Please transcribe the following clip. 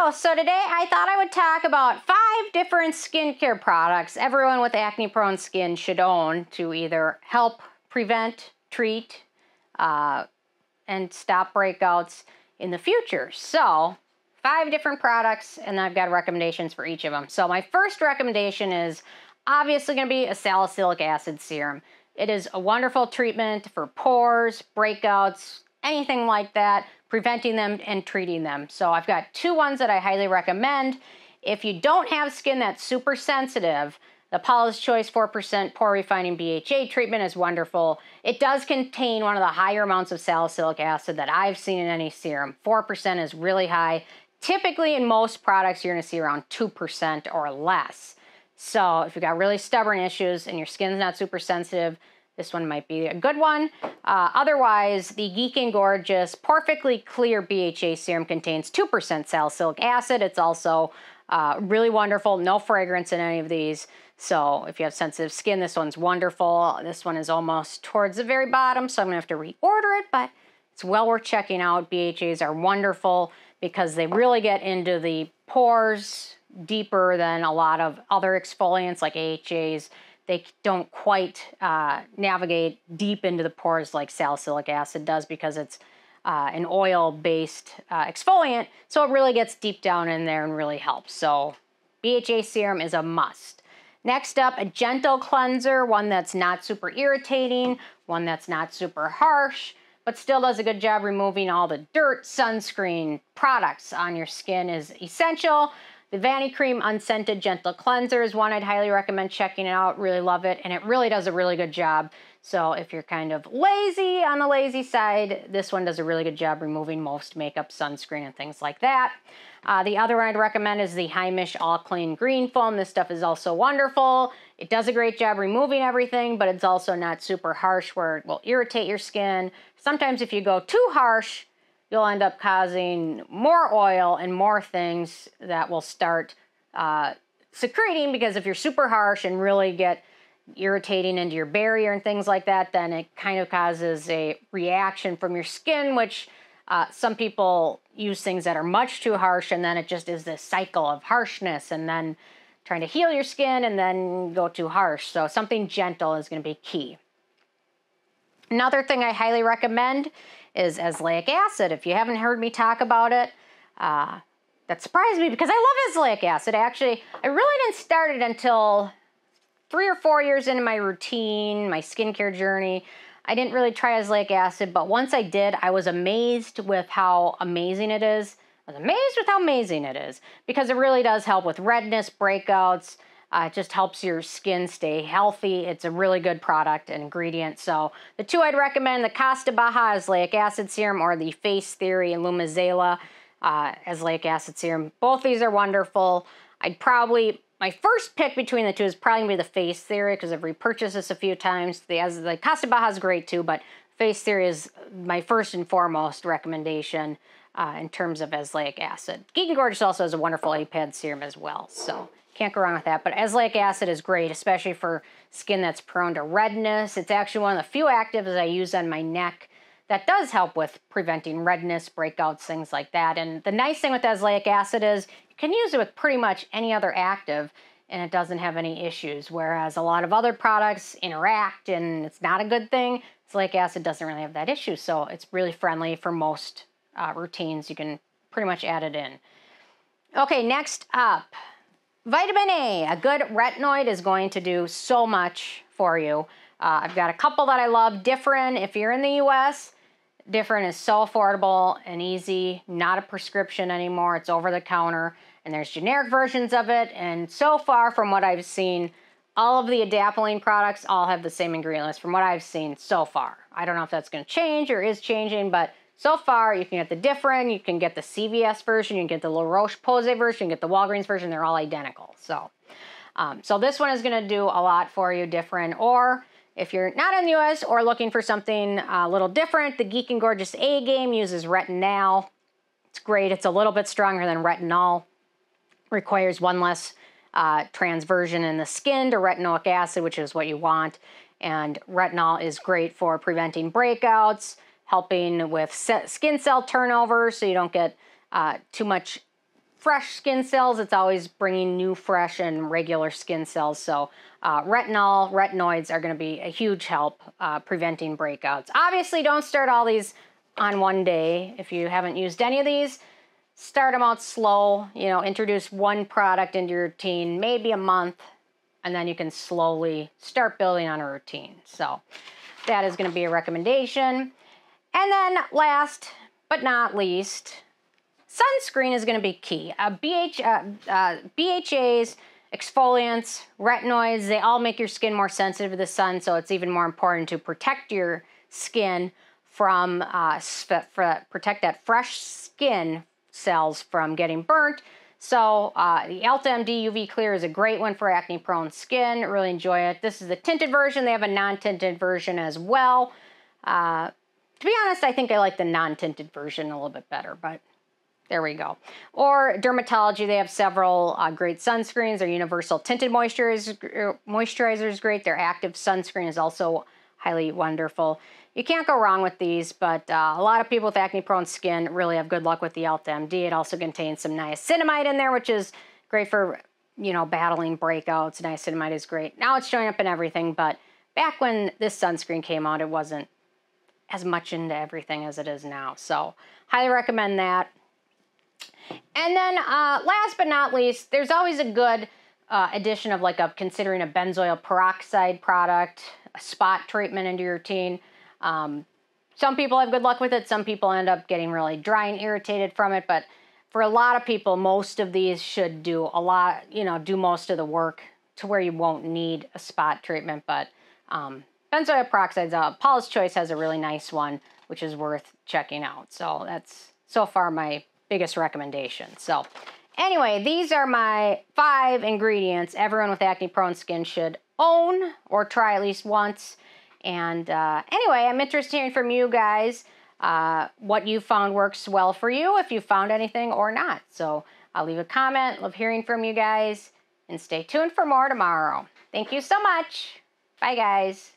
Hello, so today I thought I would talk about 5 different skincare products everyone with acne-prone skin should own to either help prevent, treat, and stop breakouts in the future. So, 5 different products, and I've got recommendations for each of them. So my first recommendation is obviously going to be a Salicylic Acid serum. It is a wonderful treatment for pores, breakouts, anything like that, preventing them and treating them. So I've got 2 ones that I highly recommend. If you don't have skin that's super sensitive, the Paula's Choice 4% Pore Refining BHA treatment is wonderful. It does contain one of the higher amounts of salicylic acid that I've seen in any serum. 4% is really high. Typically in most products you're going to see around 2% or less. So if you've got really stubborn issues and your skin's not super sensitive, this one might be a good one. Otherwise, the Geek and Gorgeous Porefectly Clear BHA serum contains 2% salicylic acid. It's also really wonderful. No fragrance in any of these. So if you have sensitive skin, this one's wonderful. This one is almost towards the very bottom, so I'm going to have to reorder it, but it's well worth checking out. BHAs are wonderful because they really get into the pores deeper than a lot of other exfoliants like AHAs. They don't quite navigate deep into the pores like salicylic acid does because it's an oil-based exfoliant, so it really gets deep down in there and really helps. So BHA serum is a must. Next up, a gentle cleanser, one that's not super irritating, one that's not super harsh, but still does a good job removing all the dirt. Sunscreen products on your skin is essential. The Vanicream Unscented Gentle Cleanser is one I'd highly recommend checking out. Really love it, and it really does a really good job. So if you're kind of lazy on the lazy side, this one does a really good job removing most makeup, sunscreen, and things like that. The other one I'd recommend is the Heimish All Clean Green Foam. This stuff is also wonderful. It does a great job removing everything, but it's also not super harsh where it will irritate your skin. Sometimes if you go too harsh, you'll end up causing more oil and more things that will start secreting, because if you're super harsh and really get irritating into your barrier and things like that, then it kind of causes a reaction from your skin, which some people use things that are much too harsh, and then it just is this cycle of harshness and then trying to heal your skin and then go too harsh. So something gentle is going to be key. Another thing I highly recommend is Azelaic Acid. If you haven't heard me talk about it, that surprised me because I love Azelaic Acid. Actually, I really didn't start it until 3 or 4 years into my routine, my skincare journey. I didn't really try Azelaic Acid, but once I did, I was amazed with how amazing it is. I was amazed with how amazing it is because it really does help with redness, breakouts. It just helps your skin stay healthy. It's a really good product and ingredient. So the 2 I'd recommend, the Baha Azelaic Acid Serum or the Facetheory and Lumizela Azelaic Acid Serum. Both these are wonderful. My first pick between the 2 is probably going to be the Facetheory because I've repurchased this a few times. The Baha is great too, but Facetheory is my first and foremost recommendation in terms of Azelaic Acid. Geek and Gorgeous also has a wonderful APAD serum as well, so can't go wrong with that. But Azelaic Acid is great, especially for skin that's prone to redness. It's actually one of the few actives I use on my neck that does help with preventing redness, breakouts, things like that. And the nice thing with Azelaic Acid is you can use it with pretty much any other active and it doesn't have any issues, whereas a lot of other products interact and it's not a good thing. Azelaic Acid doesn't really have that issue, so it's really friendly for most routines. You can pretty much add it in. Okay, next up, Vitamin A. A good retinoid is going to do so much for you. I've got a couple that I love. Differin, if you're in the US, Differin is so affordable and easy, not a prescription anymore. It's over the counter, and there's generic versions of it. And so far, from what I've seen, all of the Adapalene products all have the same ingredient list from what I've seen so far. I don't know if that's going to change or is changing, but so far, you can get the Differin, you can get the CVS version, you can get the La Roche-Posay version, you can get the Walgreens version. They're all identical. So this one is going to do a lot for you, Differin. Or if you're not in the US or looking for something a little different, the Geek and Gorgeous A Game uses Retinol. It's great. It's a little bit stronger than Retinol. Requires one less transversion in the skin to retinoic acid, which is what you want. And Retinol is great for preventing breakouts, helping with skin cell turnover so you don't get too much fresh skin cells, it's always bringing new, fresh, and regular skin cells. So retinol, retinoids are going to be a huge help preventing breakouts. Obviously, don't start all these on one day. If you haven't used any of these, start them out slow. You know, introduce one product into your routine, maybe a month, and then you can slowly start building on a routine. So that is going to be a recommendation. And then last but not least, sunscreen is going to be key. BHAs, exfoliants, retinoids, they all make your skin more sensitive to the sun, so it's even more important to protect your skin from, protect that fresh skin cells from getting burnt. So the Elta MD UV Clear is a great one for acne-prone skin. Really enjoy it. This is the tinted version. They have a non-tinted version as well. To be honest, I think I like the non-tinted version a little bit better, but there we go. Or Dermatology, they have several great sunscreens. Their universal tinted moisturizer is great. Their active sunscreen is also highly wonderful. You can't go wrong with these, but a lot of people with acne-prone skin really have good luck with the Elta MD. It also contains some niacinamide in there, which is great for, you know, battling breakouts. Niacinamide is great. Now it's showing up in everything, but back when this sunscreen came out, it wasn't as much into everything as it is now. So highly recommend that. And then last but not least, there's always a good addition of considering a benzoyl peroxide product, a spot treatment into your routine. Some people have good luck with it. Some people end up getting really dry and irritated from it. But for a lot of people, most of these should do a lot, you know, do most of the work to where you won't need a spot treatment. But benzoyl peroxide's Paula's Choice has a really nice one, which is worth checking out. So that's so far my biggest recommendation. So anyway, these are my 5 ingredients everyone with acne-prone skin should own or try at least once. And anyway, I'm interested in hearing from you guys what you found works well for you, if you found anything or not. So I'll leave a comment. Love hearing from you guys. And stay tuned for more tomorrow. Thank you so much. Bye, guys.